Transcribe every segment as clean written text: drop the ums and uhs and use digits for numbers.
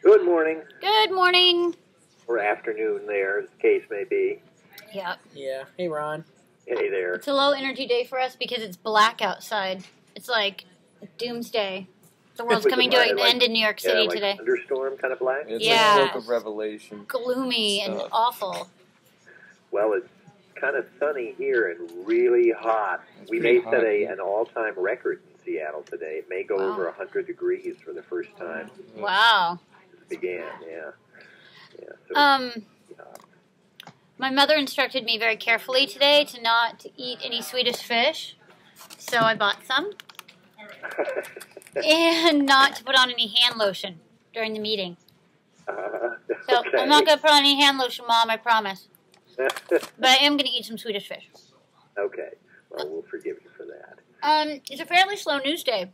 Good morning. Good morning. Or afternoon there, as the case may be. Yep. Yeah. Hey, Ron. Hey there. It's a low energy day for us because it's black outside. It's like doomsday. The world's coming to an end in New York City like today. Thunderstorm kind of black? It's Yeah. like Book of Revelation. Gloomy and awful. Well, it's kind of sunny here and really hot. We may set an all-time record in Seattle today. It may go over 100 degrees for the first time. Wow. It began, yeah. My mother instructed me very carefully today to not eat any Swedish fish, so I bought some. And not to put on any hand lotion during the meeting. So Okay. I'm not going to put on any hand lotion, Mom, I promise. But I am going to eat some Swedish fish. Okay. Well, we'll forgive you for that. It's a fairly slow news day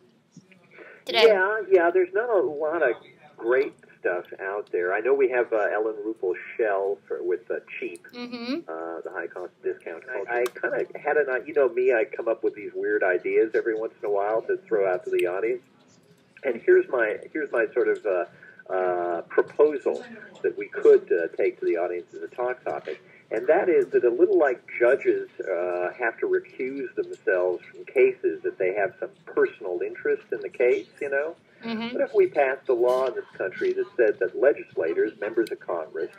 today. Yeah. There's not a lot of great stuff out there. I know we have Ellen Ruppel's Shell with Cheap, the high-cost discount. I kind of had you know me, I come up with these weird ideas every once in a while to throw out to the audience. And here's my sort of proposal that we could take to the audience as a talk topic. And that is that a little like judges have to recuse themselves from cases that they have some personal interest in the case, you know? What if we passed a law in this country that said that legislators, members of Congress,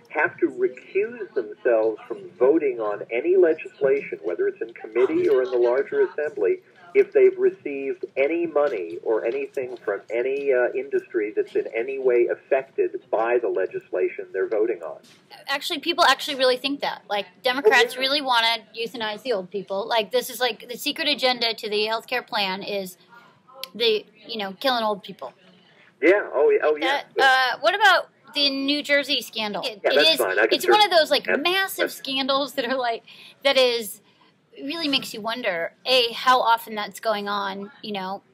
have to recuse themselves from voting on any legislation, whether it's in committee or in the larger assembly, if they've received any money or anything from any industry that's in any way affected by the legislation they're voting on? Actually, people actually really think that. Like, Democrats really want to euthanize the old people. Like, this is like the secret agenda to the healthcare plan is killing old people. Yeah. Oh yeah. What about the New Jersey scandal? That's fine. It's one of those like massive scandals that are like really makes you wonder how often that's going on,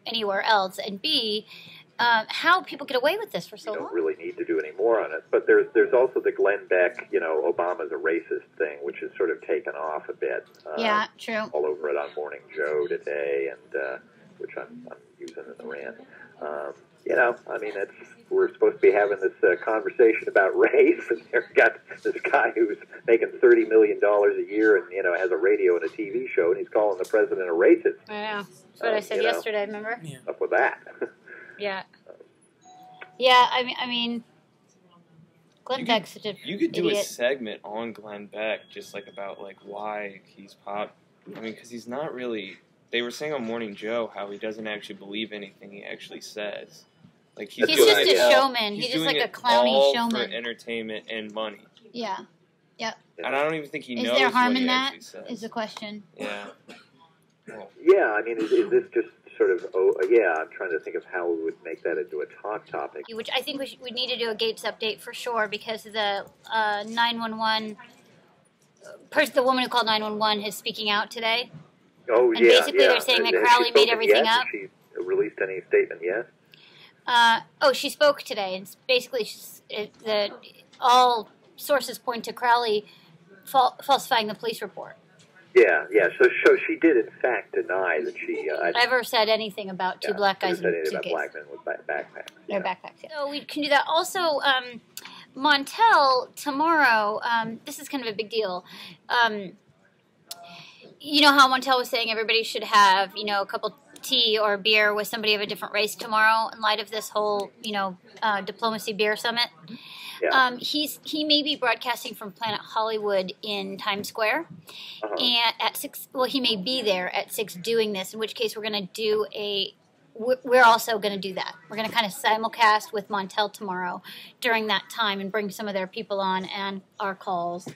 anywhere else, and B, how people get away with this for so long. You don't really need to do any more on it, but there's also the Glenn Beck, Obama's a racist thing, which has sort of taken off a bit. Yeah, true. All over it on Morning Joe today, and which I'm using in the rant. We're supposed to be having this conversation about race, and they've got this guy who's making $30 million a year and, has a radio and a TV show, and he's calling the president a racist. I know. That's what I said yesterday, remember? Yeah. Up with that. Yeah. Yeah, I mean, Glenn Beck's such a You could do idiot. a segment on Glenn Beck, just about why he's pop. I mean, because he's not really. They were saying on Morning Joe how he doesn't actually believe anything he actually says. He's just a showman. He's just like a clowny all showman. For entertainment and money. Yeah. Yep. And I don't even think he knows. Is there harm what in he that? actually says. Is the question. Yeah. Well, yeah, I mean, is this just sort of? I'm trying to think of how we would make that into a talk topic. Which I think we need to do a Gates update for sure because the 911 the woman who called 911 is speaking out today. Oh, and basically they're saying that Crowley made everything up. Has she released any statement yet? She spoke today, and basically all sources point to Crowley falsifying the police report. Yeah. So she did in fact deny that she ever said anything about two black guys in suitcases. About black men with backpacks. Their backpacks. Yeah. So we can do that. Also, Montel tomorrow. This is kind of a big deal. You know how Montel was saying everybody should have, a couple tea or beer with somebody of a different race tomorrow in light of this whole, diplomacy beer summit. Yeah. He may be broadcasting from Planet Hollywood in Times Square, and at 6. Well, he may be there at 6 doing this. In which case, we're going to do We're also going to do that. We're going to kind of simulcast with Montel tomorrow during that time and bring some of their people on and our calls.